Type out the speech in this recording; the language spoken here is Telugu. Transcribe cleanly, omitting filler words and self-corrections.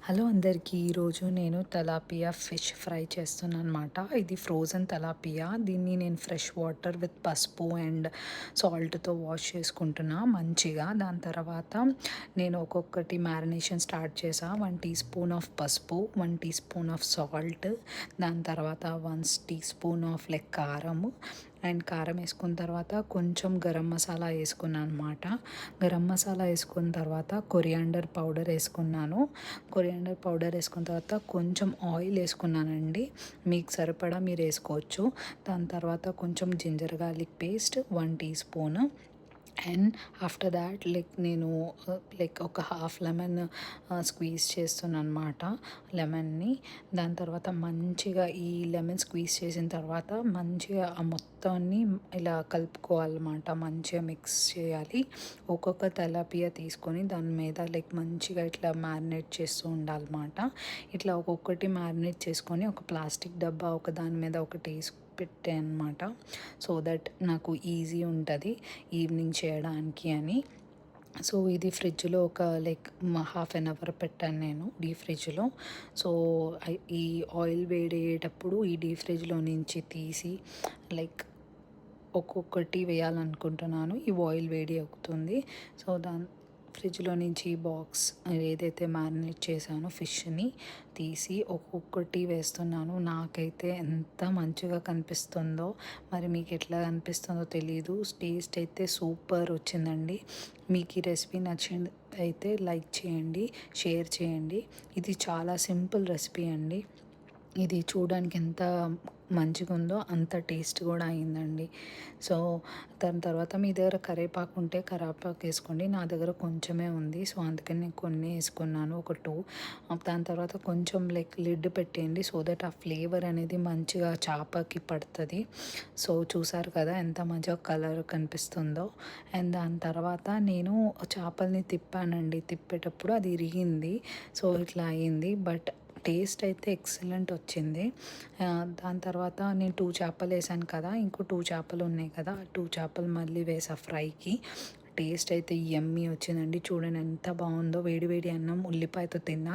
హలో అందరికీ. ఈరోజు నేను తలాపియా ఫిష్ ఫ్రై చేస్తున్నాను అనమాట. ఇది ఫ్రోజన్ తలాపియా. దీన్ని నేను ఫ్రెష్ వాటర్ విత్ పసుపు అండ్ సాల్ట్తో వాష్ చేసుకుంటున్నా మంచిగా. దాని తర్వాత నేను ఒక్కొక్కటి మ్యారినేషన్ స్టార్ట్ చేసా. 1 టీ స్పూన్ ఆఫ్ పసుపు, 1 టీ స్పూన్ ఆఫ్ సాల్ట్, దాని తర్వాత 1 టీ స్పూన్ ఆఫ్ కారము అండ్ కారం వేసుకున్న తర్వాత కొంచెం గరం మసాలా వేసుకున్నాను అనమాట. గరం మసాలా వేసుకున్న తర్వాత కొరియాండర్ పౌడర్ వేసుకున్నాను. కొరియాండర్ పౌడర్ వేసుకున్న తర్వాత కొంచెం ఆయిల్ వేసుకున్నానండి. మీకు సరిపడా మీరు వేసుకోవచ్చు. దాని తర్వాత కొంచెం ginger garlic paste 1 teaspoon and after that నేను ఒక హాఫ్ లెమన్ స్క్వీజ్ చేస్తున్నాను అనమాట లెమన్ని. దాని తర్వాత మంచిగా ఈ లెమన్ స్క్వీజ్ చేసిన తర్వాత మంచిగా ఆ మొత్తాన్ని ఇలా కలుపుకోవాలన్నమాట. మంచిగా మిక్స్ చేయాలి. ఒక్కొక్క తెలాపియా తీసుకొని దాని మీద మంచిగా ఇట్లా మ్యారినేట్ చేస్తూ ఉండాలన్నమాట. ఇట్లా ఒక్కొక్కటి మ్యారినేట్ చేసుకొని ఒక ప్లాస్టిక్ డబ్బా ఒక దాని మీద ఒకటి పెట్టాను అనమాట. సో దట్ నాకు ఈజీ ఉంటుంది ఈవినింగ్ చేయడానికి అని. సో ఇది ఫ్రిడ్జ్లో ఒక హాఫ్ అన్ అవర్ పెట్టాను నేను డీప్ ఫ్రిడ్జ్లో. సో ఈ ఆయిల్ వేడేటప్పుడు ఈ డీప్ ఫ్రిడ్జ్లో నుంచి తీసి ఒక్కొక్కటి వేయాలనుకుంటున్నాను. ఈ ఆయిల్ వేడి అవుతుంది. సో ఫ్రిడ్జ్లో నుంచి బాక్స్ ఏదైతే మ్యారినేట్ చేశానో ఫిష్ని తీసి ఒక్కొక్కటి వేస్తున్నాను. నాకైతే ఎంత మంచిగా కనిపిస్తుందో, మరి మీకు ఎట్లా కనిపిస్తుందో తెలీదు. టేస్ట్ అయితే సూపర్ వచ్చిందండి. మీకు ఈ రెసిపీ నచ్చింది అయితే లైక్ చేయండి, షేర్ చేయండి. ఇది చాలా సింపుల్ రెసిపీ అండి. ఇది చూడడానికి ఎంత మంచిగా ఉందో అంత టేస్ట్ కూడా అయిందండి. సో దాని తర్వాత మీ దగ్గర కరివేపాకు ఉంటే కరివేపాకు వేసుకోండి. నా దగ్గర కొంచెమే ఉంది. సో అందుకని నేను కొన్ని వేసుకున్నాను, ఒక 2. దాని తర్వాత కొంచెం లిడ్ పెట్టేయండి. సో దట్ ఆ ఫ్లేవర్ అనేది మంచిగా చేపకి పడుతుంది. సో చూసారు కదా ఎంత మంచిగా కలర్ కనిపిస్తుందో. అండ్ దాని తర్వాత నేను చేపల్ని తిప్పానండి. తిప్పేటప్పుడు అది ఇరిగింది. సో ఇట్లా అయింది. బట్ టేస్ట్ అయితే ఎక్సలెంట్ వచ్చింది. దాని తర్వాత నేను 2 చేపలు వేసాను కదా, ఇంకో 2 చేపలు ఉన్నాయి కదా, 2 చేపలు మళ్ళీ వేసా ఫ్రైకి. టేస్ట్ అయితే యమ్మీ వచ్చిందండి. చూడండి ఎంత బాగుందో. వేడి వేడి అన్నం ఉల్లిపాయతో తిన్నా